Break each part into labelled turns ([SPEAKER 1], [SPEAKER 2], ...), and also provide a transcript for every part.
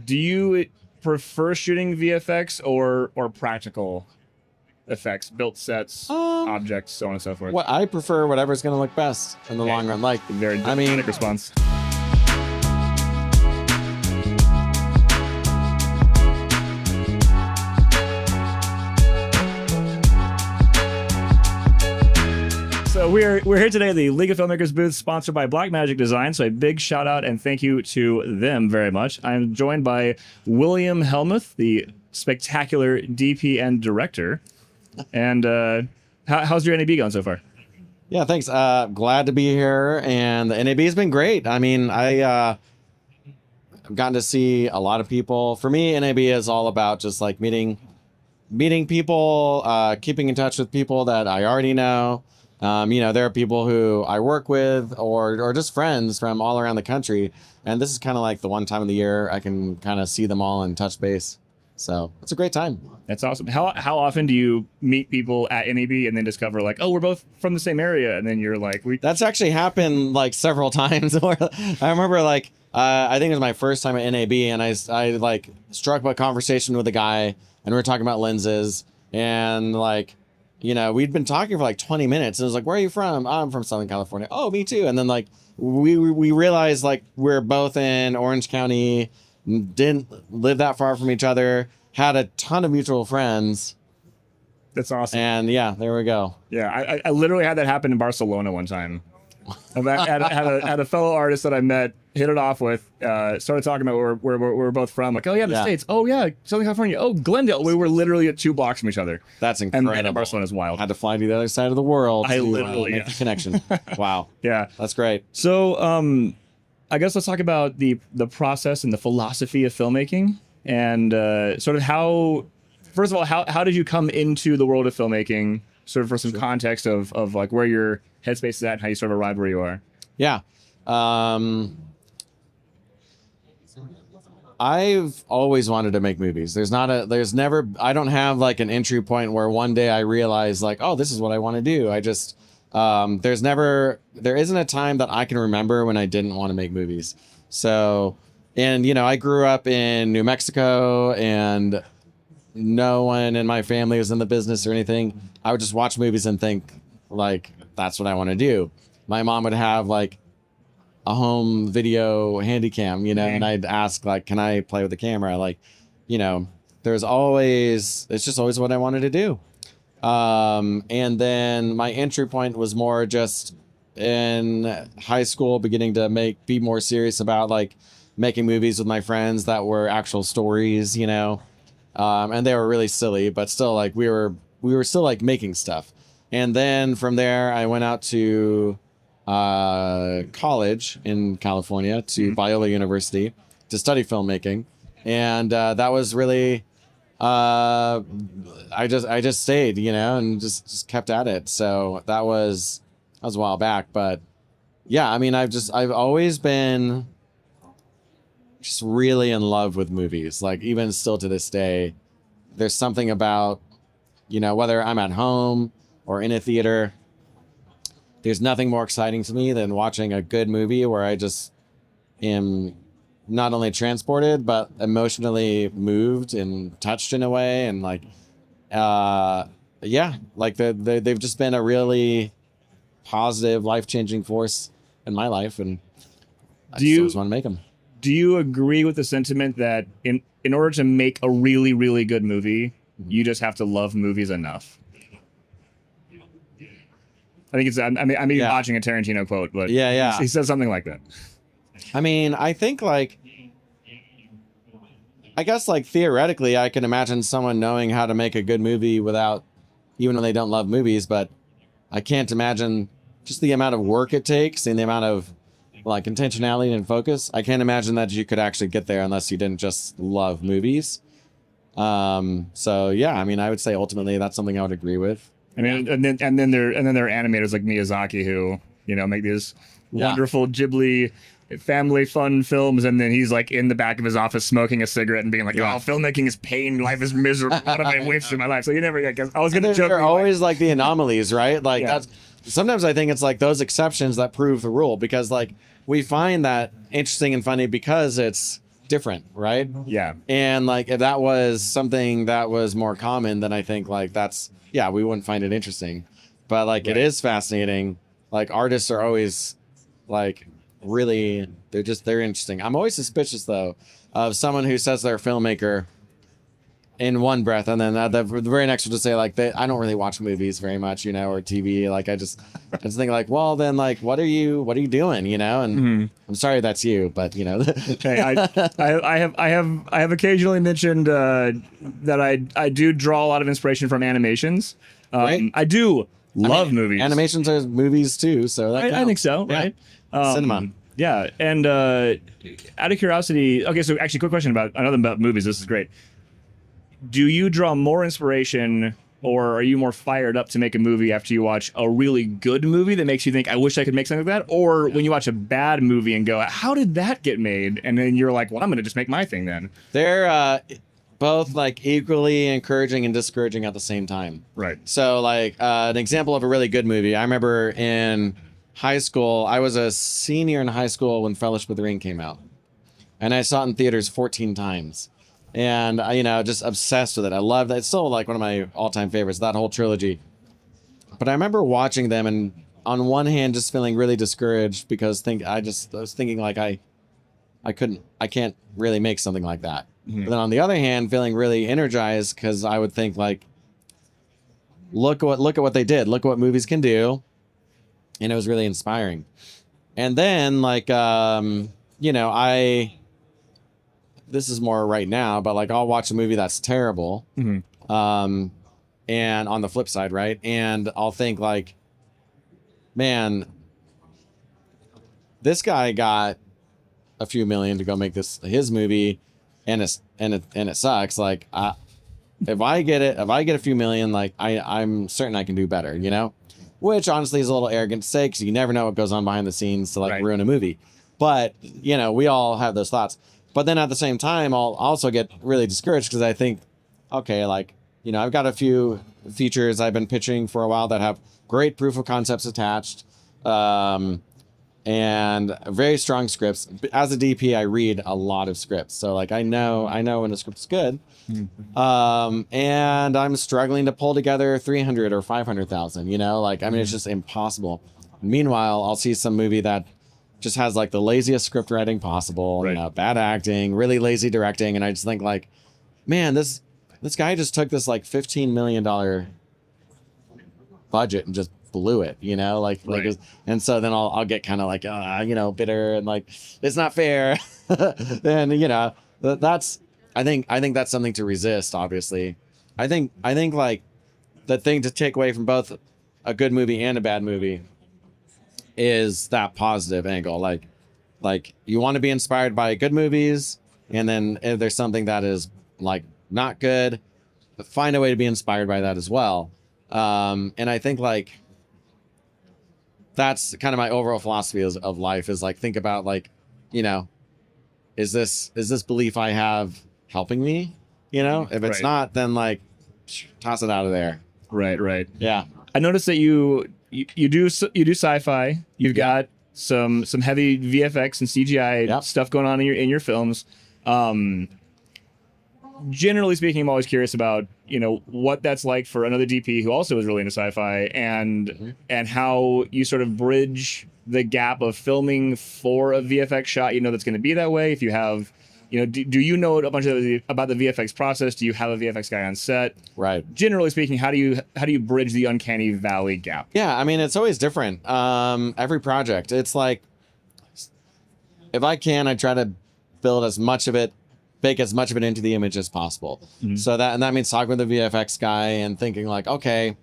[SPEAKER 1] Do you prefer shooting VFX or practical effects, built sets, objects, so on and so forth?
[SPEAKER 2] What I prefer, whatever's going to look best in the long run. Like,
[SPEAKER 1] very diplomatic response. So we're here today at the League of Filmmakers booth, sponsored by Blackmagic Design. So a big shout out and thank you to them very much. I'm joined by William Hellmuth, the spectacular DP and director. And how's your NAB going so far?
[SPEAKER 2] Yeah, thanks. Glad to be here, and the NAB has been great. I mean, I've gotten to see a lot of people. For me, NAB is all about just like meeting people, keeping in touch with people that I already know. There are people who I work with or just friends from all around the country. And this is kind of like the one time of the year I can kind of see them all and touch base. So it's a great time.
[SPEAKER 1] That's awesome. How often do you meet people at NAB and then discover like, oh, we're both from the same area? And then you're like,
[SPEAKER 2] That's actually happened like several times. I remember like, I think it was my first time at NAB, and I like struck up a conversation with a guy, and we were talking about lenses, and like, we'd been talking for like 20 minutes, and it was like, where are you from? I'm from Southern California. Oh, me too. And then like we realized like we're both in Orange County, didn't live that far from each other, had a ton of mutual friends.
[SPEAKER 1] That's awesome.
[SPEAKER 2] And yeah, there we go.
[SPEAKER 1] Yeah, I literally had that happen in Barcelona one time. I had a fellow artist that I met, hit it off with, started talking about where we're both from. Like, oh yeah, the States. Oh yeah, Southern California. Oh, Glendale. We were literally at 2 blocks from each other.
[SPEAKER 2] That's incredible.
[SPEAKER 1] And Barcelona's wild.
[SPEAKER 2] Had to fly to the other side of the world
[SPEAKER 1] to
[SPEAKER 2] make the connection. Wow.
[SPEAKER 1] Yeah,
[SPEAKER 2] that's great.
[SPEAKER 1] So, I guess let's talk about the process and the philosophy of filmmaking, and sort of how. First of all, how did you come into the world of filmmaking? Sort of for some context of like where your headspace is at and how you sort of arrived where you are.
[SPEAKER 2] Yeah. I've always wanted to make movies. I don't have like an entry point where one day I realize like, oh, this is what I want to do. I just, there isn't a time that I can remember when I didn't want to make movies. So, and I grew up in New Mexico, and no one in my family was in the business or anything. I would just watch movies and think like, that's what I want to do. My mom would have like a home video handy cam, and I'd ask like, can I play with the camera? Like, it's just always what I wanted to do. And then my entry point was more just in high school, beginning to be more serious about like making movies with my friends that were actual stories, and they were really silly, but still like we were still like making stuff. And then from there, I went out to college in California, to Biola University, to study filmmaking. And that was really, I just stayed, and just kept at it. So that was a while back. But yeah, I mean, I've always been just really in love with movies. Like even still to this day, there's something about, whether I'm at home or in a theater, there's nothing more exciting to me than watching a good movie where I just am not only transported, but emotionally moved and touched in a way. And like, like they've just been a really positive, life-changing force in my life. And I just want to make them.
[SPEAKER 1] Do you agree with the sentiment that in order to make a really, really good movie, you just have to love movies enough? I think it's, I'm watching a Tarantino quote, but he says something like that.
[SPEAKER 2] I mean, I think like, I guess like theoretically, I can imagine someone knowing how to make a good movie without, even though they don't love movies, but I can't imagine just the amount of work it takes and the amount of like intentionality and focus. I can't imagine that you could actually get there unless you didn't just love movies. So yeah, I mean, I would say ultimately that's something I would agree with.
[SPEAKER 1] I mean, and then there are animators like Miyazaki who, make these wonderful Ghibli family fun films, and then he's like in the back of his office smoking a cigarette and being like, "Oh, filmmaking is pain, life is miserable. What have I wasted my life?" So you never. I was gonna joke.
[SPEAKER 2] They're always like the anomalies, right? Like that's sometimes I think it's like those exceptions that prove the rule, because like we find that interesting and funny because it's different, right?
[SPEAKER 1] Yeah.
[SPEAKER 2] And like if that was something that was more common, then I think like we wouldn't find it interesting. But like it is fascinating. Like artists are always like really they're interesting. I'm always suspicious though of someone who says they're a filmmaker in one breath, and then the very next one to say like I don't really watch movies very much, or TV. Like I just think like, well then like what are you doing, And I'm sorry that's you, but
[SPEAKER 1] Hey, I have occasionally mentioned that I do draw a lot of inspiration from animations.
[SPEAKER 2] Right.
[SPEAKER 1] I do love movies.
[SPEAKER 2] Animations are movies too, so that
[SPEAKER 1] I think so,
[SPEAKER 2] yeah.
[SPEAKER 1] right?
[SPEAKER 2] Cinema.
[SPEAKER 1] Yeah, and out of curiosity, okay, so actually, quick question about movies. This is great. Do you draw more inspiration, or are you more fired up to make a movie after you watch a really good movie that makes you think, I wish I could make something like that? Or when you watch a bad movie and go, how did that get made? And then you're like, well, I'm going to just make my thing then.
[SPEAKER 2] They're both like equally encouraging and discouraging at the same time.
[SPEAKER 1] Right.
[SPEAKER 2] So like an example of a really good movie, I remember in high school, I was a senior in high school when Fellowship of the Ring came out. And I saw it in theaters 14 times. And just obsessed with it. I loved it. It's still like one of my all-time favorites, that whole trilogy. But I remember watching them and on one hand just feeling really discouraged because I was thinking like I can't really make something like that. Mm-hmm. But then on the other hand, feeling really energized because I would think like, look at what they did. Look at what movies can do. And it was really inspiring. And then like this is more right now, but like I'll watch a movie that's terrible. Mm-hmm. And on the flip side, right? And I'll think like, man, this guy got a few million to go make his movie and it sucks. Like if I get a few million, like I'm certain I can do better, which honestly is a little arrogant to say because you never know what goes on behind the scenes to like ruin a movie. But we all have those thoughts. But then at the same time, I'll also get really discouraged because I think, okay, like, I've got a few features I've been pitching for a while that have great proof of concepts attached and very strong scripts. As a DP, I read a lot of scripts. So like, I know when a script's good. Mm-hmm. And I'm struggling to pull together 300 or 500,000, like, I mean, it's just impossible. Meanwhile, I'll see some movie that just has like the laziest script writing possible, bad acting, really lazy directing. And I just think like, man, this guy just took this like $15 million budget and just blew it, and so then I'll get kind of like, bitter and like, it's not fair. Then, I think that's something to resist. Obviously. I think like the thing to take away from both a good movie and a bad movie is that positive angle. Like you want to be inspired by good movies, and then if there's something that is like not good, find a way to be inspired by that as well. And I think like that's kind of my overall philosophy of life is like, think about like, is this belief I have helping me? If it's not, then like toss it out of there.
[SPEAKER 1] Right.
[SPEAKER 2] Yeah.
[SPEAKER 1] I noticed that you do sci-fi. You've got some heavy VFX and CGI stuff going on in your films. Generally speaking, I'm always curious about what that's like for another DP who also is really into sci-fi and how you sort of bridge the gap of filming for a VFX shot. That's going to be that way. If you have, do you know a bunch about the VFX process? Do you have a VFX guy on set? Right. Generally speaking, how do you bridge the uncanny valley gap?
[SPEAKER 2] Yeah, I mean, it's always different. Every project, it's like, if I can, I try to build as much of it, bake as much of it into the image as possible. Mm-hmm. So that means talking with the VFX guy and thinking like, okay,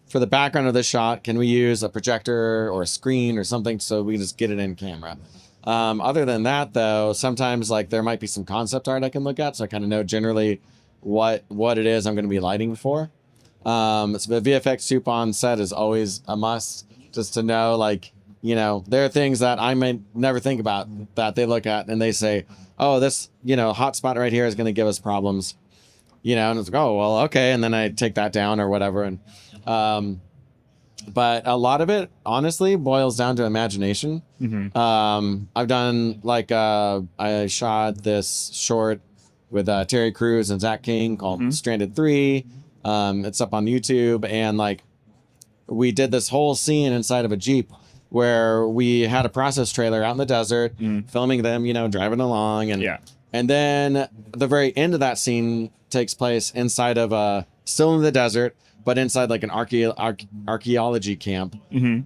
[SPEAKER 2] for the background of this shot, can we use a projector or a screen or something so we can just get it in camera? Other than that, though, sometimes like there might be some concept art I can look at, so I kind of know generally what it is I'm going to be lighting for. So the VFX soup on set is always a must, just to know like, there are things that I might never think about that they look at and they say, oh, this, hot spot right here is going to give us problems, and it's like, oh, well, okay. And then I take that down or whatever. And But a lot of it, honestly, boils down to imagination. I've done like I shot this short with Terry Crews and Zach King called Stranded 3. It's up on YouTube, and like we did this whole scene inside of a Jeep where we had a process trailer out in the desert, filming them, you know, driving along, and then the very end of that scene takes place inside of still in the desert, but inside like an archaeology camp,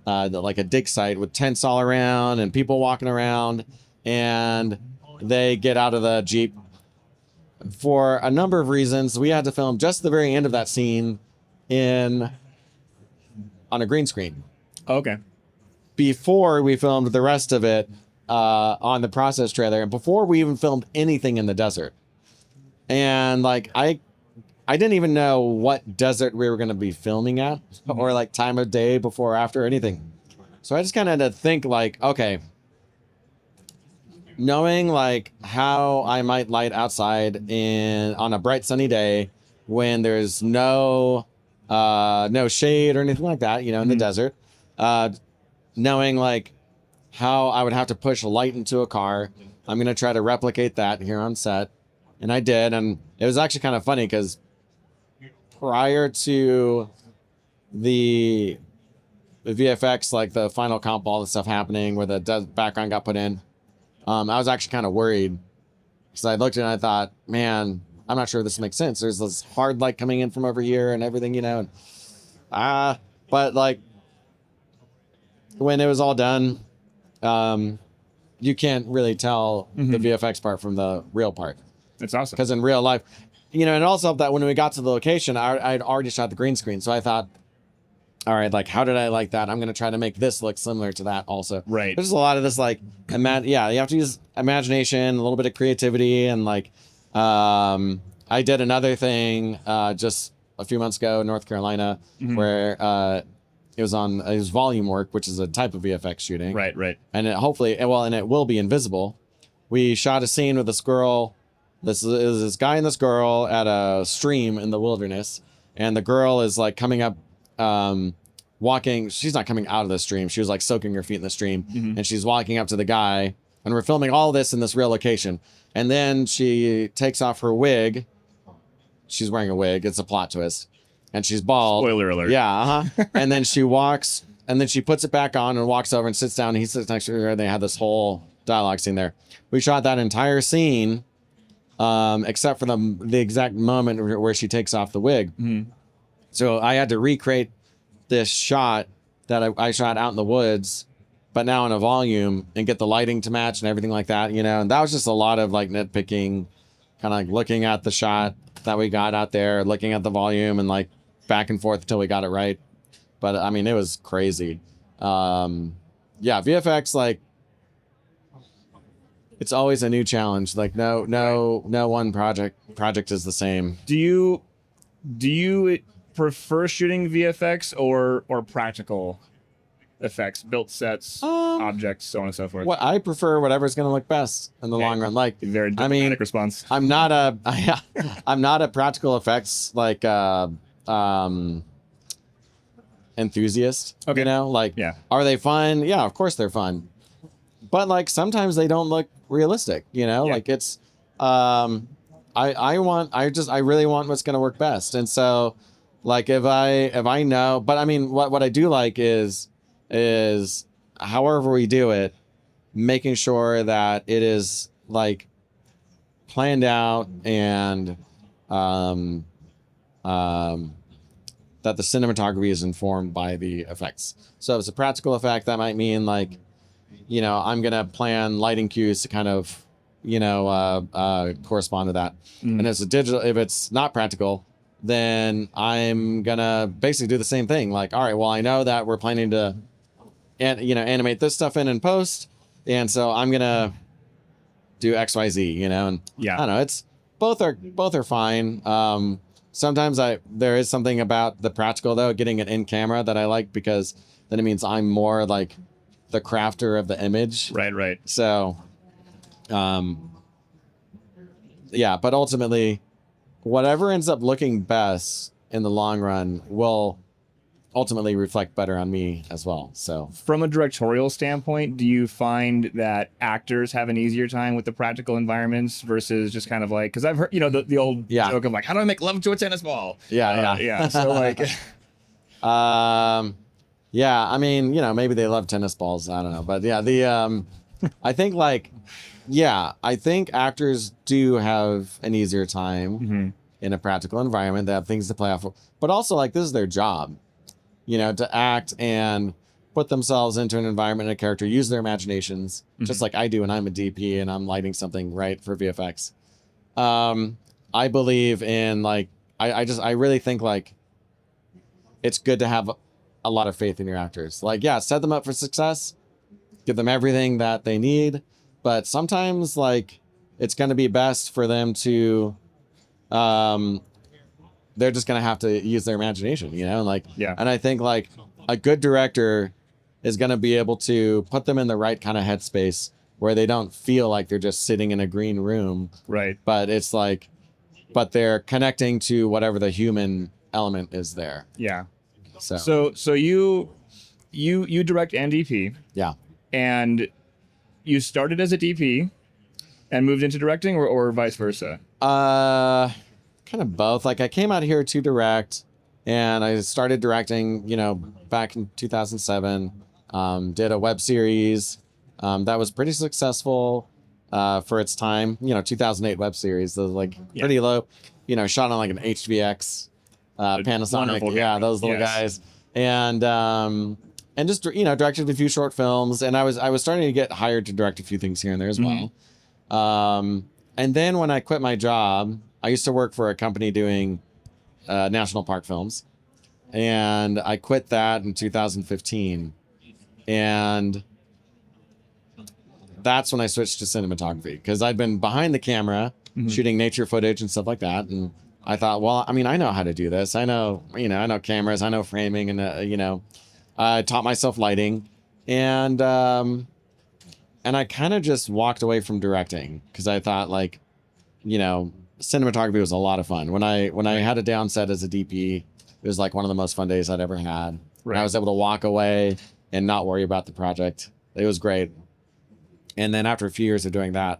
[SPEAKER 2] like a dig site with tents all around and people walking around, and they get out of the Jeep. For a number of reasons, we had to film just the very end of that scene on a green screen.
[SPEAKER 1] Okay.
[SPEAKER 2] Before we filmed the rest of it on the process trailer, and before we even filmed anything in the desert. And like I didn't even know what desert we were going to be filming at, or like time of day, before or after, or anything. So I just kind of had to think like, okay, knowing like how I might light outside on a bright sunny day when there's no shade or anything like that, you know, in the desert, knowing like how I would have to push light into a car. I'm going to try to replicate that here on set. And I did. And it was actually kind of funny because prior to the VFX, like the final comp, all the stuff happening where the background got put in, I was actually kind of worried because I looked at it and I thought, man, I'm not sure this makes sense. There's this hard light coming in from over here and everything, you know. But like when it was all done, you can't really tell the VFX part from the real part.
[SPEAKER 1] That's awesome.
[SPEAKER 2] Because in real life, you know, and also helped that when we got to the location, I'd already shot the green screen. So I thought, all right, like, how did I like that? I'm going to try to make this look similar to that also.
[SPEAKER 1] Right.
[SPEAKER 2] There's a lot of this, like, you have to use imagination, a little bit of creativity. And like, I did another thing just a few months ago in North Carolina where it was volume work, which is a type of VFX shooting.
[SPEAKER 1] Right.
[SPEAKER 2] And it will be invisible. We shot a scene with this girl. This is this guy and this girl at a stream in the wilderness. And the girl is like coming up, walking. She's not coming out of the stream. She was like soaking her feet in the stream. And she's walking up to the guy. And we're filming all this in this real location. And then she takes off her wig. She's wearing a wig. It's a plot twist. And she's bald.
[SPEAKER 1] Spoiler alert.
[SPEAKER 2] Yeah, And then she walks, and then she puts it back on and walks over and sits down. And he sits next to her, and they had this whole dialogue scene there. We shot that entire scene, except for the exact moment where she takes off the wig. So I had to recreate this shot that I shot out in the woods, but now in a volume, and get the lighting to match and everything like that, you know. And that was just a lot of like nitpicking, kind of like looking at the shot that we got out there, looking at the volume, and like back and forth until we got it right. But I mean, it was crazy. VFX, like, it's always a new challenge. Like no one project is the same.
[SPEAKER 1] Do you prefer shooting VFX or practical effects, built sets, objects, so on and so forth?
[SPEAKER 2] What I prefer, whatever's going to look best in the long run. Like,
[SPEAKER 1] very diplomatic response.
[SPEAKER 2] I'm not a practical effects like enthusiast. Okay. You know, like, are they fun? Yeah, of course they're fun. But like sometimes they don't look realistic. You know, like it's I really want what's going to work best. And so, like if I know, but I mean, what I do like is however we do it, making sure that it is like planned out and that the cinematography is informed by the effects. So if it's a practical effect, that might mean like, you know, I'm going to plan lighting cues to kind of, you know, correspond to that. And as a digital, if it's not practical, then I'm going to basically do the same thing. Like, all right, well, I know that we're planning to, animate this stuff in post. And so I'm going to do X, Y, Z, you know, and I don't know, it's both are fine. Sometimes there is something about the practical though, getting it in camera that I like, because then it means I'm more like the crafter of the image.
[SPEAKER 1] Right.
[SPEAKER 2] So, but ultimately whatever ends up looking best in the long run will ultimately reflect better on me as well. So
[SPEAKER 1] From a directorial standpoint, do you find that actors have an easier time with the practical environments versus just kind of like, because I've heard, the old joke of like, how do I make love to a tennis ball?
[SPEAKER 2] Yeah.
[SPEAKER 1] So like,
[SPEAKER 2] Yeah, I mean, maybe they love tennis balls. I don't know. But yeah, I think I think actors do have an easier time in a practical environment. They have things to play off of. But also, like, this is their job, to act and put themselves into an environment and a character, use their imaginations, just like I do when I'm a DP and I'm lighting something right for VFX. I believe in, like, I really think, like, it's good to have a lot of faith in your actors. Like, yeah, set them up for success, give them everything that they need, but sometimes, like, it's going to be best for them to, they're just going to have to use their imagination, like,
[SPEAKER 1] Yeah.
[SPEAKER 2] And I think, like, a good director is going to be able to put them in the right kind of headspace where they don't feel like they're just sitting in a green room.
[SPEAKER 1] Right.
[SPEAKER 2] But it's like, but they're connecting to whatever the human element is there.
[SPEAKER 1] Yeah.
[SPEAKER 2] So
[SPEAKER 1] you direct and DP,
[SPEAKER 2] yeah.
[SPEAKER 1] and you started as a DP and moved into directing, or vice versa?
[SPEAKER 2] Kind of both. Like, I came out here to direct, and I started directing, back in 2007. Did a web series that was pretty successful for its time. 2008 web series. Those, like, pretty low. Shot on like an HVX, Panasonic. Yeah, those little guys. And just directed a few short films, and I was starting to get hired to direct a few things here and there as well. And then when I quit my job, I used to work for a company doing national park films, and I quit that in 2015, and that's when I switched to cinematography, because I'd been behind the camera shooting nature footage and stuff like that, and I thought, well, I mean, I know how to do this. I know, I know cameras, I know framing, and I taught myself lighting, and I kind of just walked away from directing because I thought, like, cinematography was a lot of fun. When I had a downset as a DP, it was like one of the most fun days I'd ever had. Right. I was able to walk away and not worry about the project. It was great. And then after a few years of doing that,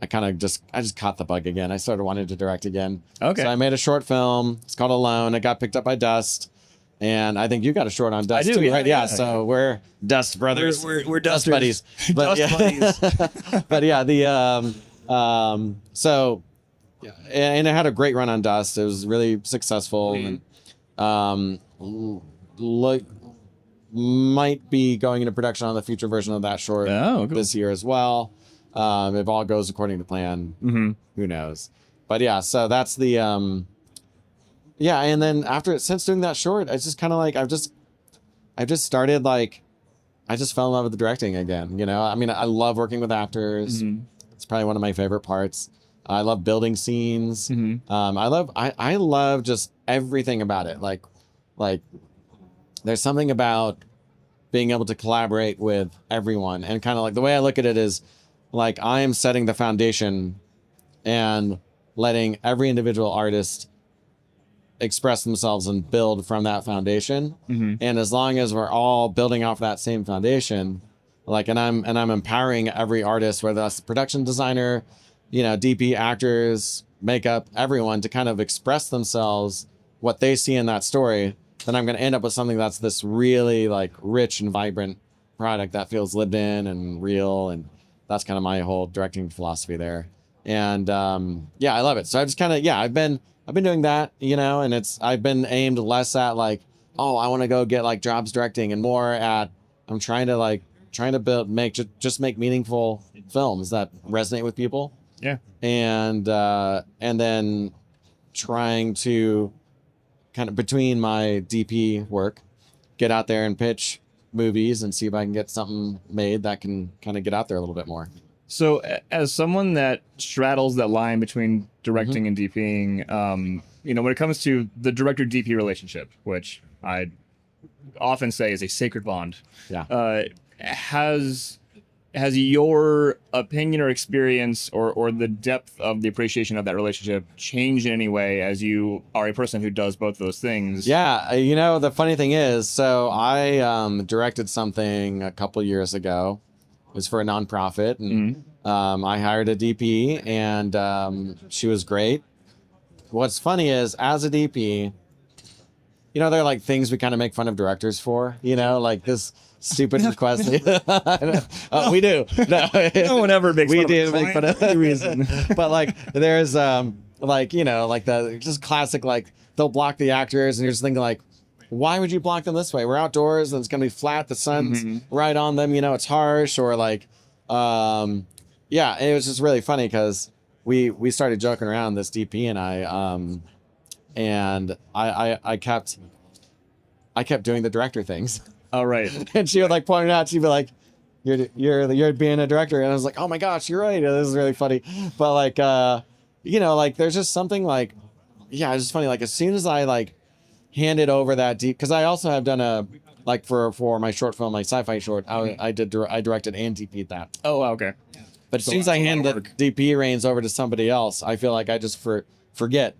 [SPEAKER 2] I just caught the bug again. I started wanting to direct again. Okay. So I made a short film. It's called Alone. It got picked up by Dust. And I think you got a short on Dust too, right? Yeah. So we're Dust brothers.
[SPEAKER 1] We're Dust
[SPEAKER 2] buddies. But,
[SPEAKER 1] Dust
[SPEAKER 2] buddies. But yeah, so yeah, and it had a great run on Dust. It was really successful, and might be going into production on the future version of that short this year as well. If all goes according to plan, who knows? But yeah, so that's the and then since doing that short, I just kind of like I've just started, like, I just fell in love with the directing again. I mean, I love working with actors. It's probably one of my favorite parts. I love building scenes. I love just everything about it. Like there's something about being able to collaborate with everyone, and kind of like the way I look at it is, like, I am setting the foundation and letting every individual artist express themselves and build from that foundation. And as long as we're all building off that same foundation, like, and I'm empowering every artist, whether that's the production designer, DP, actors, makeup, everyone, to kind of express themselves, what they see in that story, then I'm going to end up with something that's this really, like, rich and vibrant product that feels lived in and real. And that's kind of my whole directing philosophy there. And I love it. So I just kind of, I've been doing that, and I've been aimed less at, like, oh, I want to go get, like, jobs directing, and more at, I'm trying to make meaningful films that resonate with people.
[SPEAKER 1] Yeah.
[SPEAKER 2] And then trying to kind of, between my DP work, get out there and pitch movies and see if I can get something made that can kind of get out there a little bit more.
[SPEAKER 1] So as someone that straddles that line between directing and DPing, when it comes to the director-DP relationship, which I often say is a sacred bond, has has your opinion or experience or the depth of the appreciation of that relationship changed in any way as you are a person who does both those things?
[SPEAKER 2] Yeah, the funny thing is, so I directed something a couple years ago. It was for a nonprofit, and I hired a DP, and she was great. What's funny is, as a DP, there are like things we kind of make fun of directors for, like this stupid request. We do. No,
[SPEAKER 1] No one ever makes
[SPEAKER 2] we
[SPEAKER 1] fun
[SPEAKER 2] do
[SPEAKER 1] of
[SPEAKER 2] make fun of
[SPEAKER 1] any reason.
[SPEAKER 2] But like there's like the just classic, like they'll block the actors and you're just thinking like, why would you block them this way? We're outdoors and it's gonna be flat, the sun's right on them, it's harsh, or like yeah, it was just really funny because we started joking around, this DP and I kept doing the director things.
[SPEAKER 1] All right.
[SPEAKER 2] And she would like point it out. She'd be like, "You're being a director," and I was like, "Oh my gosh, you're right. This is really funny." But like, like there's just something like, yeah, it's just funny. Like as soon as I like handed over that deep, because I also have done a like for my short film, my sci-fi short, I directed and DP'd that.
[SPEAKER 1] Oh, okay.
[SPEAKER 2] But as soon as I hand the DP reins over to somebody else, I feel like I just forget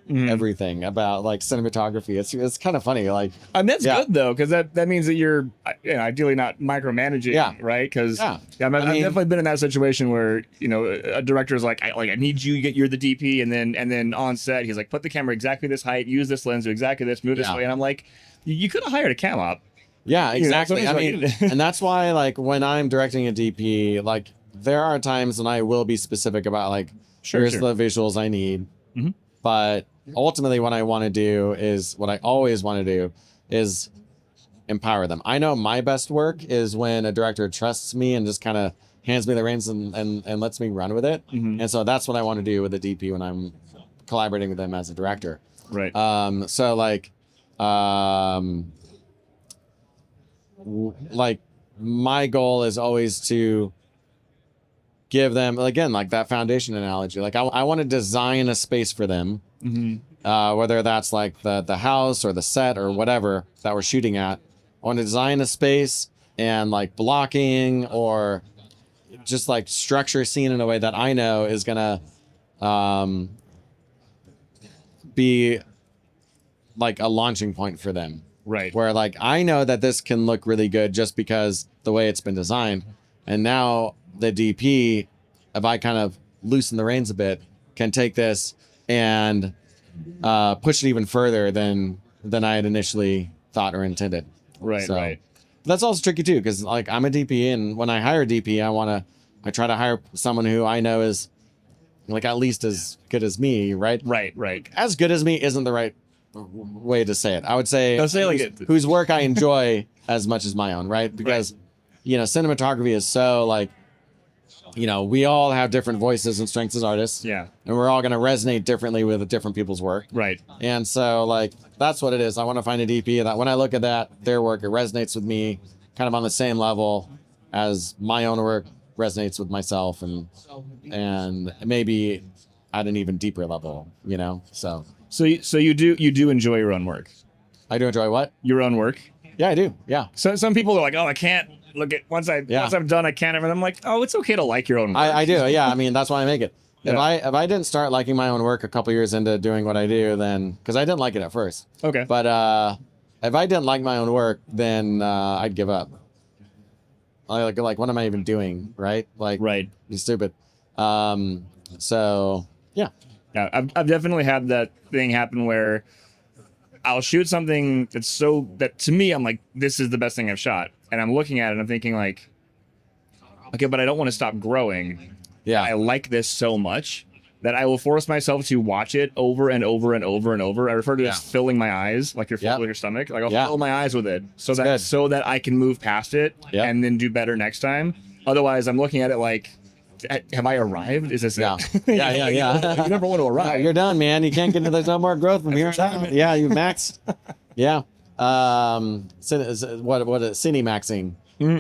[SPEAKER 2] everything about like cinematography. It's kind of funny. Like,
[SPEAKER 1] and that's good though, because that means that you're ideally not micromanaging, right? Because I've definitely been in that situation where a director is like, I need you, you're the DP, and then on set he's like, put the camera exactly this height, use this lens, do exactly this, move this way, and I'm like, you could have hired a cam op.
[SPEAKER 2] Yeah, exactly. I mean, and that's why like when I'm directing a DP, like there are times when I will be specific about like, here's the visuals I need, but ultimately what I want to do is what I always want to do is empower them. I know my best work is when a director trusts me and just kind of hands me the reins and lets me run with it. And so that's what I want to do with a DP when I'm collaborating with them as a director.
[SPEAKER 1] Right.
[SPEAKER 2] So like, like my goal is always to give them, again, like that foundation analogy. Like I want to design a space for them, whether that's like the house or the set or whatever that we're shooting at. I want to design a space and like blocking or just like structure a scene in a way that I know is gonna be like a launching point for them.
[SPEAKER 1] Right.
[SPEAKER 2] Where like I know that this can look really good just because the way it's been designed, and now the DP, if I kind of loosen the reins a bit, can take this and push it even further than I had initially thought or intended.
[SPEAKER 1] Right.
[SPEAKER 2] So,
[SPEAKER 1] right.
[SPEAKER 2] That's also tricky too, because like I'm a DP, and when I hire a DP, I try to hire someone who I know is like at least as good as me, right?
[SPEAKER 1] Right. Right.
[SPEAKER 2] As good as me isn't the right way to say it. I would say, whose work I enjoy as much as my own, right? Because cinematography is so like, we all have different voices and strengths as artists.
[SPEAKER 1] Yeah.
[SPEAKER 2] And we're all going to resonate differently with different people's work.
[SPEAKER 1] Right.
[SPEAKER 2] And so like, that's what it is. I want to find a DP that when I look at their work, it resonates with me kind of on the same level as my own work resonates with myself, and maybe at an even deeper level, So
[SPEAKER 1] you do enjoy your own work.
[SPEAKER 2] I do enjoy what?
[SPEAKER 1] Your own work.
[SPEAKER 2] Yeah, I do. Yeah.
[SPEAKER 1] So some people are like, oh, I can't look at once I'm done, I can't. And I'm like, oh, it's okay to like your own work.
[SPEAKER 2] I do. Yeah. I mean, that's why I make it. Yeah. If I didn't start liking my own work a couple years into doing what I do, then because I didn't like it at first.
[SPEAKER 1] Okay.
[SPEAKER 2] But if I didn't like my own work, then I'd give up. Like what am I even doing? Right. Like, right. You're stupid. So yeah.
[SPEAKER 1] Yeah, I've definitely had that thing happen where I'll shoot something that to me, I'm like, this is the best thing I've shot. And I'm looking at it and I'm thinking like, okay, but I don't want to stop growing.
[SPEAKER 2] Yeah.
[SPEAKER 1] I like this so much that I will force myself to watch it over and over and over and over. I refer to it as filling my eyes, like you're filling your stomach. Like I'll fill my eyes with it so that I can move past it and then do better next time. Otherwise, I'm looking at it like, have I arrived? Is this it?
[SPEAKER 2] Yeah.
[SPEAKER 1] You never want to arrive.
[SPEAKER 2] You're done, man. You can't get into there's no more growth from here. Yeah, you maxed. Yeah. What is Cinemaxing?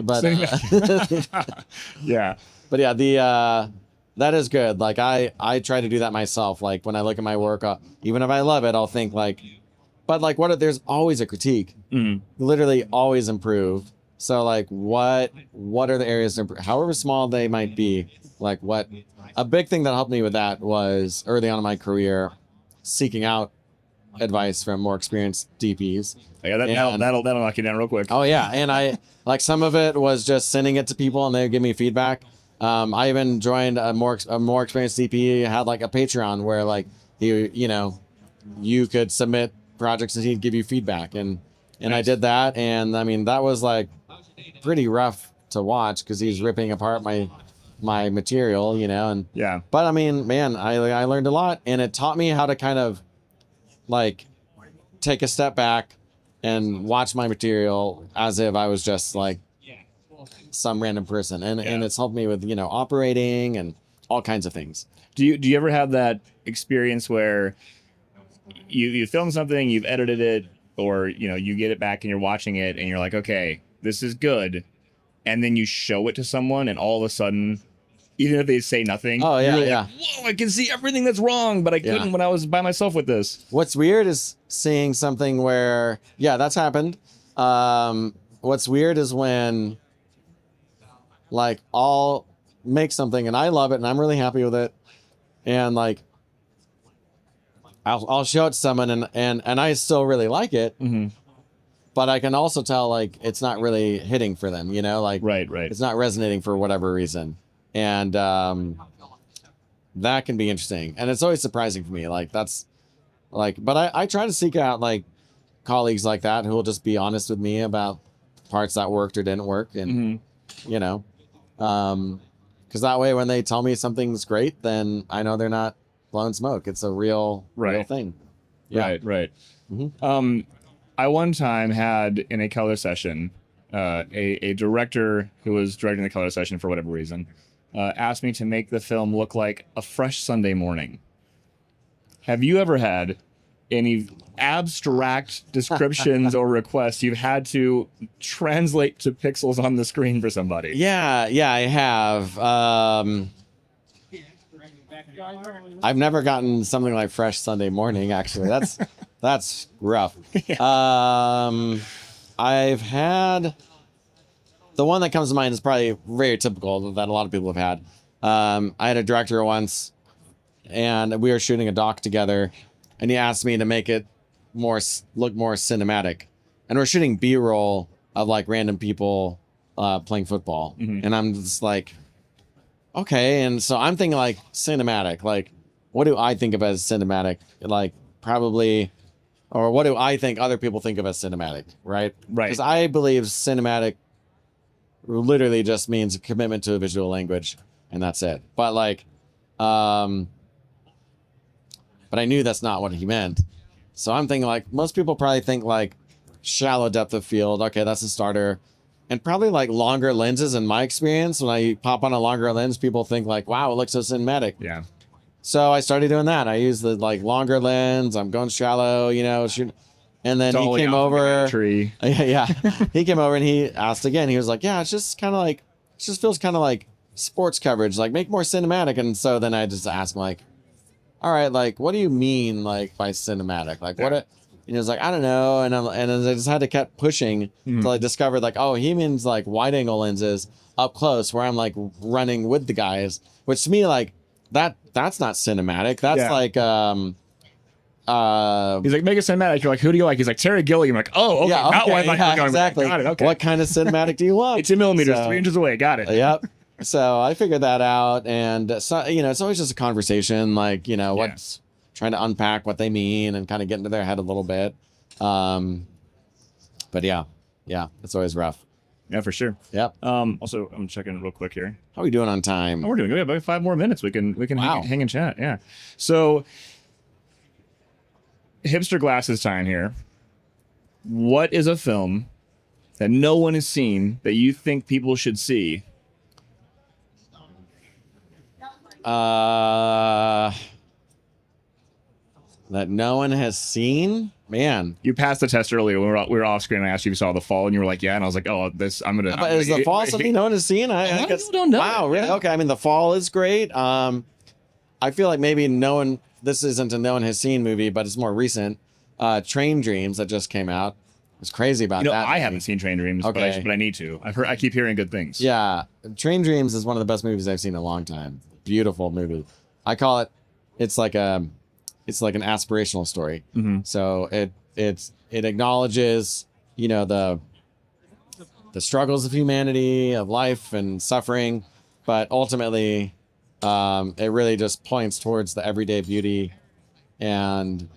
[SPEAKER 1] But yeah.
[SPEAKER 2] But yeah, that is good. Like I try to do that myself. Like when I look at my work, even if I love it, I'll think like, but like there's always a critique. Literally always improve. So like what are the areas, however small they might be, like what a big thing that helped me with that was early on in my career seeking out advice from more experienced DPs.
[SPEAKER 1] Yeah, that'll knock you down real quick.
[SPEAKER 2] Oh yeah, and I like some of it was just sending it to people and they would give me feedback. I even joined a more experienced DP, had like a Patreon where like you could submit projects and he'd give you feedback, and
[SPEAKER 1] Nice.
[SPEAKER 2] I did that, and I mean that was like pretty rough to watch because he's ripping apart my material, and
[SPEAKER 1] Yeah.
[SPEAKER 2] but I mean, man, I learned a lot, and it taught me how to kind of like take a step back and watch my material as if I was just like some random person, and it's helped me with operating and all kinds of things.
[SPEAKER 1] Do you ever have that experience where you film something, you've edited it, or you get it back and you're watching it and you're like, okay, this is good, and then you show it to someone and all of a sudden, even if they say nothing,
[SPEAKER 2] Oh yeah,
[SPEAKER 1] you're
[SPEAKER 2] yeah.
[SPEAKER 1] like, whoa, I can see everything that's wrong, but I couldn't when I was by myself with this.
[SPEAKER 2] What's weird is seeing something where, that's happened. What's weird is when, like, I'll make something and I love it and I'm really happy with it, and like, I'll show it to someone and I still really like it, but I can also tell like it's not really hitting for them, like
[SPEAKER 1] Right.
[SPEAKER 2] it's not resonating for whatever reason, and that can be interesting, and it's always surprising for me. Like that's like, but I try to seek out like colleagues like that who will just be honest with me about parts that worked or didn't work, and because that way when they tell me something's great, then I know they're not blowing smoke. It's a real thing. Yeah.
[SPEAKER 1] Right. I one time had in a color session, a director who was directing the color session for whatever reason, asked me to make the film look like a fresh Sunday morning. Have you ever had any abstract descriptions or requests you've had to translate to pixels on the screen for somebody?
[SPEAKER 2] Yeah, I have. I've never gotten something like fresh Sunday morning, actually. That's rough. I've had, the one that comes to mind is probably very typical that a lot of people have had. I had a director once, and we were shooting a doc together, and he asked me to make it look more cinematic. And we're shooting B-roll of like random people playing football, and I'm just like, okay. And so I'm thinking like cinematic, like what do I think of as cinematic? Like probably, or what do I think other people think of as cinematic, right?
[SPEAKER 1] Right.
[SPEAKER 2] Because I believe cinematic literally just means a commitment to a visual language, and that's it. But like, but I knew that's not what he meant. So I'm thinking like most people probably think like shallow depth of field. Okay, that's a starter. And probably like longer lenses, in my experience, when I pop on a longer lens, people think like, wow, it looks so cinematic.
[SPEAKER 1] Yeah.
[SPEAKER 2] So I started doing that. I used the like longer lens. I'm going shallow, and then he came over. Yeah. He came over and he asked again. He was like, yeah, it just feels kind of like sports coverage, like make more cinematic. And so then I just asked him like, all right, like, what do you mean like by cinematic? Like what? And he was like, I don't know. And I just had to keep pushing until I discovered like, oh, he means like wide angle lenses up close where I'm like running with the guys, which to me, like that's not cinematic. That's like,
[SPEAKER 1] he's like, make it cinematic. You're like, who do you like? He's like, Terry Gilliam. I'm like, oh, okay.
[SPEAKER 2] Yeah,
[SPEAKER 1] That one. Like,
[SPEAKER 2] exactly.
[SPEAKER 1] Got it. Okay.
[SPEAKER 2] What kind of cinematic do you want?
[SPEAKER 1] 18 millimeters, 3 inches away. Got it.
[SPEAKER 2] Yep. So I figured that out, and so it's always just a conversation, like what's trying to unpack what they mean and kind of get into their head a little bit. But yeah, it's always rough.
[SPEAKER 1] Yeah, for sure.
[SPEAKER 2] Yep.
[SPEAKER 1] Also, I'm checking real quick here.
[SPEAKER 2] How are we doing on time?
[SPEAKER 1] Oh, we're doing good. About 5 more minutes. We can
[SPEAKER 2] Wow.
[SPEAKER 1] hang and chat. Yeah. So, hipster glasses time here. What is a film that no one has seen that you think people should see?
[SPEAKER 2] That no one has seen? Man.
[SPEAKER 1] You passed the test earlier when we were off screen. I asked you if you saw The Fall, and you were like, yeah. And I was like, oh, I'm gonna.
[SPEAKER 2] But is The Fall something no one has seen? I guess,
[SPEAKER 1] don't know.
[SPEAKER 2] Wow, really?
[SPEAKER 1] Yeah.
[SPEAKER 2] Okay. I mean, The Fall is great. I feel like maybe this isn't a no one has seen movie, but it's more recent. Train Dreams that just came out. was crazy about that.
[SPEAKER 1] I
[SPEAKER 2] movie.
[SPEAKER 1] haven't seen Train Dreams,
[SPEAKER 2] Okay.
[SPEAKER 1] but I need to. I keep hearing good things.
[SPEAKER 2] Yeah, Train Dreams is one of the best movies I've seen in a long time. Beautiful movie. I call it. It's like an aspirational story.
[SPEAKER 1] Mm-hmm.
[SPEAKER 2] So it acknowledges, the struggles of humanity, of life and suffering, but ultimately, it really just points towards the everyday beauty and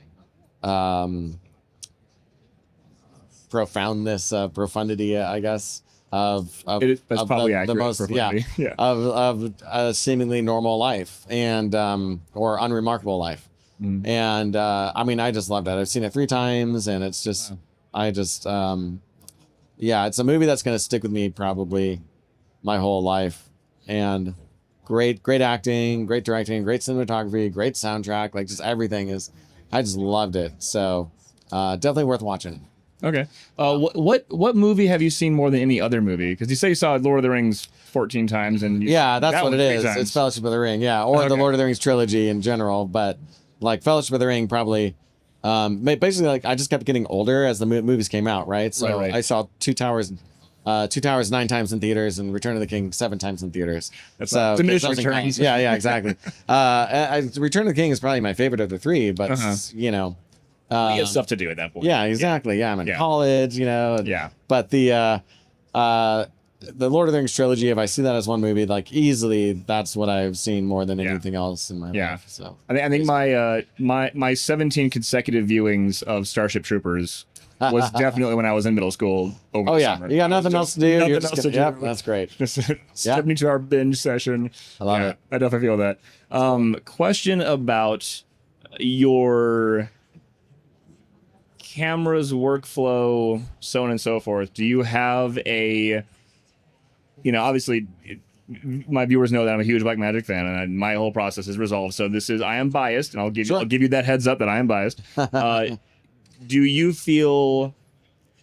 [SPEAKER 2] profundity, I guess, of
[SPEAKER 1] That's
[SPEAKER 2] of
[SPEAKER 1] probably
[SPEAKER 2] the
[SPEAKER 1] accurate.
[SPEAKER 2] most
[SPEAKER 1] Yeah.
[SPEAKER 2] of a seemingly normal life and or unremarkable life.
[SPEAKER 1] Mm.
[SPEAKER 2] And I mean, I just loved it. I've seen it 3 times, and it's just I just it's a movie that's going to stick with me probably my whole life. And great acting, great directing, great cinematography, great soundtrack, like just everything is. I just loved it. So definitely worth watching.
[SPEAKER 1] Okay. What movie have you seen more than any other movie? Because you say you saw Lord of the Rings 14 times, and
[SPEAKER 2] That's
[SPEAKER 1] that
[SPEAKER 2] what
[SPEAKER 1] one
[SPEAKER 2] it
[SPEAKER 1] 3
[SPEAKER 2] is.
[SPEAKER 1] times.
[SPEAKER 2] It's Fellowship of the Ring, or the
[SPEAKER 1] Okay.
[SPEAKER 2] Lord of the Rings trilogy in general. But like Fellowship of the Ring, probably, basically, like I just kept getting older as the movies came out, right? So
[SPEAKER 1] Right.
[SPEAKER 2] I saw Two Towers 9 times in theaters, and Return of the King 7 times in theaters.
[SPEAKER 1] That's
[SPEAKER 2] so
[SPEAKER 1] diminishing
[SPEAKER 2] something
[SPEAKER 1] returns.
[SPEAKER 2] counts. Yeah, exactly. Return of the King is probably my favorite of the 3, but
[SPEAKER 1] We had stuff to do at that point.
[SPEAKER 2] yeah, exactly. Yeah, I'm in
[SPEAKER 1] Yeah.
[SPEAKER 2] college,
[SPEAKER 1] Yeah.
[SPEAKER 2] But the Lord of the Rings trilogy, if I see that as one movie, like easily, that's what I've seen more than anything else in my life. So
[SPEAKER 1] I think my 17 consecutive viewings of Starship Troopers was definitely when I was in middle school over the summer.
[SPEAKER 2] You got nothing else to do.
[SPEAKER 1] Nothing else to do.
[SPEAKER 2] Yep, that's great.
[SPEAKER 1] Just step into our binge session.
[SPEAKER 2] I love it.
[SPEAKER 1] I definitely feel that. Question about your camera's workflow, so on and so forth. Do you have obviously my viewers know that I'm a huge Blackmagic fan, and my whole process is resolved. So I am biased, and I'll give you that heads up that I am biased. Do you feel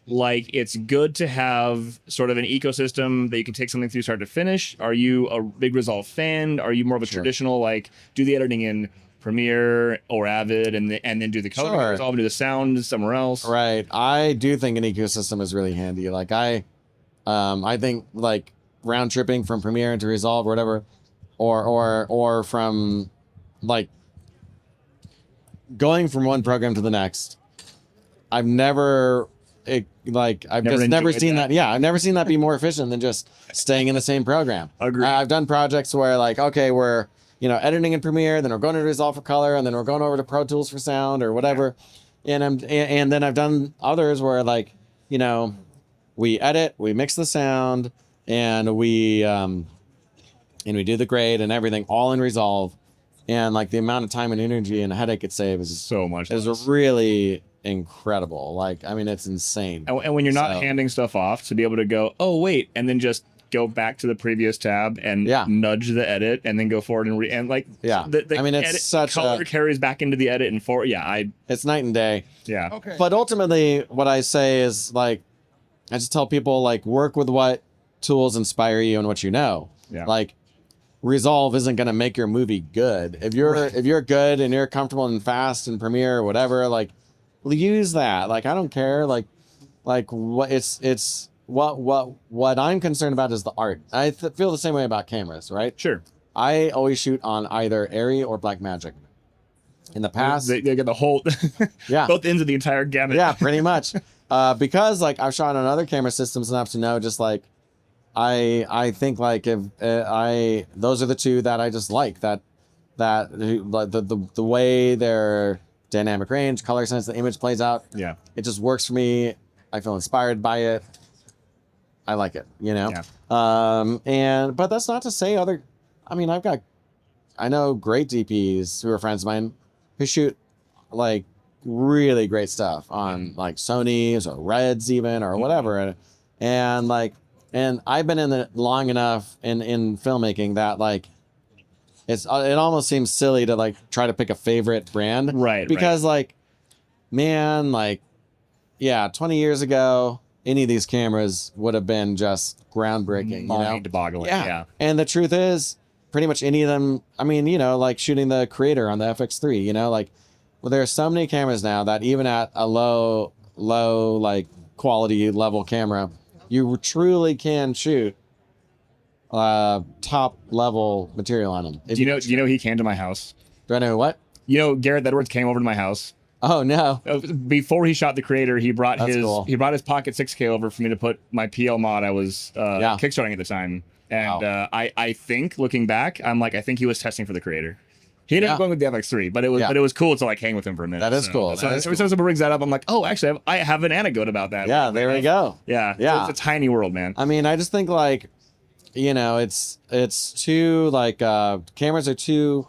[SPEAKER 1] like it's good to have sort of an ecosystem that you can take something through start to finish? Are you a big Resolve fan? Are you more of a traditional, like, do the editing in Premiere or Avid and then do the color in Resolve and do the sound somewhere else?
[SPEAKER 2] Right. I do think an ecosystem is really handy. Like I think like round tripping from Premiere into Resolve or whatever, or from like going from one program to the next. I've never seen that. Yeah, I've never seen that be more efficient than just staying in the same program.
[SPEAKER 1] Agreed.
[SPEAKER 2] I've done projects where like, okay, we're editing in Premiere, then we're going to Resolve for color, and then we're going over to Pro Tools for sound or whatever. And then I've done others where like, we edit, we mix the sound, and we do the grade and everything all in Resolve. And like the amount of time and energy and headache it saves is
[SPEAKER 1] So much less.
[SPEAKER 2] really incredible. Like, I mean, it's insane.
[SPEAKER 1] And when you're not handing stuff off, to be able to go, oh wait, and then just go back to the previous tab and nudge the edit, and then go forward and like the
[SPEAKER 2] I mean, it's such
[SPEAKER 1] color carries back into the edit and forward.
[SPEAKER 2] It's night and day.
[SPEAKER 1] Yeah.
[SPEAKER 3] Okay.
[SPEAKER 2] But ultimately, what I say is like, I just tell people like work with what tools inspire you and what you know.
[SPEAKER 1] Yeah.
[SPEAKER 2] Like, Resolve isn't going to make your movie good. If you're good and you're comfortable and fast in Premiere or whatever, like, use that. Like, I don't care. Like what it's what I'm concerned about is the art. I feel the same way about cameras, right?
[SPEAKER 1] Sure.
[SPEAKER 2] I always shoot on either Arri or Blackmagic. In the past,
[SPEAKER 1] They get the whole both ends of the entire gamut.
[SPEAKER 2] yeah, pretty much. Because like I've shot on other camera systems enough to know just like I think like if those are the two that I just like that the way their dynamic range, color sense, the image plays out.
[SPEAKER 1] Yeah.
[SPEAKER 2] It just works for me. I feel inspired by it. I like it,
[SPEAKER 1] Yeah.
[SPEAKER 2] But that's not to say I know great DPs who are friends of mine who shoot like really great stuff on like Sony's or Reds even or whatever. And I've been in it long enough in filmmaking that like it almost seems silly to like try to pick a favorite brand.
[SPEAKER 1] Right.
[SPEAKER 2] Because like, man, like, yeah, 20 years ago, any of these cameras would have been just groundbreaking.
[SPEAKER 1] Mind-boggling. Yeah.
[SPEAKER 2] And the truth is, pretty much any of them, I mean, like shooting the Creator on the FX3, like, well, there are so many cameras now that even at a low like quality level camera, you truly can shoot top level material on them.
[SPEAKER 1] Do you know he came to my house?
[SPEAKER 2] Do I know what?
[SPEAKER 1] You know, Gareth Edwards came over to my house.
[SPEAKER 2] Oh no!
[SPEAKER 1] Before he shot The Creator, he brought
[SPEAKER 2] That's
[SPEAKER 1] his
[SPEAKER 2] cool.
[SPEAKER 1] he brought his Pocket 6K over for me to put my PL mod I was kickstarting at the time. And
[SPEAKER 2] Wow.
[SPEAKER 1] I think looking back, I'm like, I think he was testing for The Creator. He ended up going with the FX3, but it was cool to like hang with him for a minute.
[SPEAKER 2] That is cool.
[SPEAKER 1] So
[SPEAKER 2] That is
[SPEAKER 1] every time someone brings that up, I'm like, oh, actually, I have an anecdote about that.
[SPEAKER 2] Yeah, there we go.
[SPEAKER 1] Yeah,
[SPEAKER 2] Yeah.
[SPEAKER 1] It's a tiny world, man.
[SPEAKER 2] I mean, I just think like, you know, it's too like cameras are too.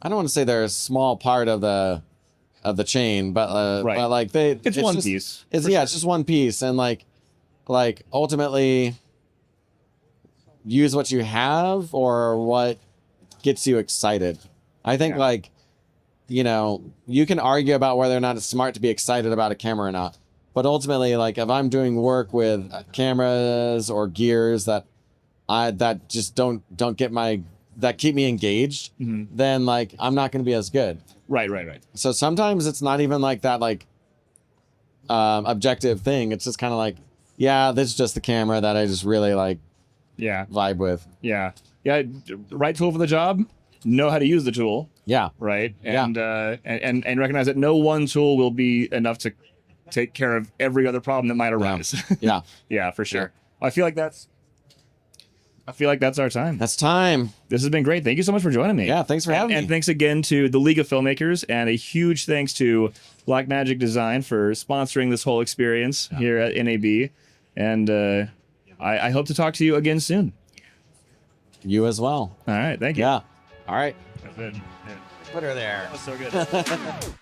[SPEAKER 2] I don't want to say they're a small part of the chain, but
[SPEAKER 1] Right.
[SPEAKER 2] but like
[SPEAKER 1] It's one
[SPEAKER 2] just,
[SPEAKER 1] piece.
[SPEAKER 2] It's it's just one piece, and like ultimately use what you have or what gets you excited. I think like, you know, you can argue about whether or not it's smart to be excited about a camera or not, but ultimately, like if I'm doing work with cameras or gears that just don't get that keep me engaged, then like I'm not going to be as good.
[SPEAKER 1] Right.
[SPEAKER 2] So sometimes it's not even like that, like objective thing. It's just kind of like, yeah, this is just the camera that I just really like vibe with.
[SPEAKER 1] Yeah. Right tool for the job. Know how to use the tool.
[SPEAKER 2] Yeah.
[SPEAKER 1] Right. And and recognize that no one tool will be enough to take care of every other problem that might arise.
[SPEAKER 2] Yeah.
[SPEAKER 1] Yeah, for sure. I feel like that's our time.
[SPEAKER 2] That's time.
[SPEAKER 1] This has been great. Thank you so much for joining me.
[SPEAKER 2] Yeah, thanks for having me.
[SPEAKER 1] And thanks again to the League of Filmmakers, and a huge thanks to Blackmagic Design for sponsoring this whole experience here at NAB. And I hope to talk to you again soon.
[SPEAKER 2] You as well.
[SPEAKER 1] All right. Thank you.
[SPEAKER 2] Yeah. All right.
[SPEAKER 1] That's it. Yeah.
[SPEAKER 2] Put her there.
[SPEAKER 1] That was so good.